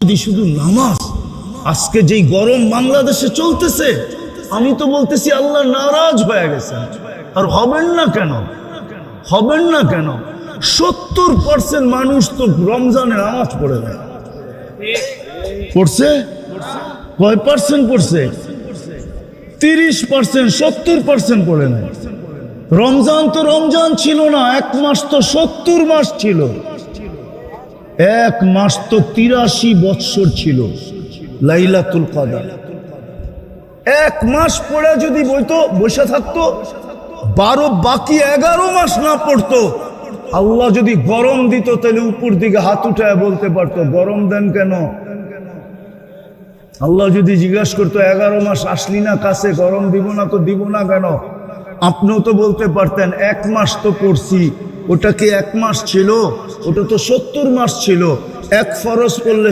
যদি শুধু নামাজ, আজকে যেই গরম বাংলাদেশে চলতেছে, আমি তো বলতেছি আল্লাহ নারাজ হয়ে গেছেন। আর হবেন না কেন? হবেন না কেন? 70% মানুষ তো রমজানে নামাজ পড়ে না। পড়ছে? কয় পার্সেন্ট পড়ছে? 30%, 70% পড়ে না। রমজান তো রমজান ছিল না, এক মাস তো 70 মাস ছিল, এক মাস তো 83 বৎসর ছিল লাইলাতুল কদর। এক মাস পড়ে যদি বইতো বসে থাকতো, 12 বাকি 11 মাস না পড়তো, আল্লাহ যদি গরম দিত তাহলে উপর দিকে হাত উঠায় বলতে পারতো গরম দেন কেন? আল্লাহ যদি জিজ্ঞাসা করতো 11 মাস আসলি না কাছে, গরম দিব না তো দিব না কেন? আপনিও তো বলতে পারতেন এক মাস তো পড়ছি। ওটা কি এক মাস ছিল? ওটা তো 70 মাস ছিল। এক ফরজ করলে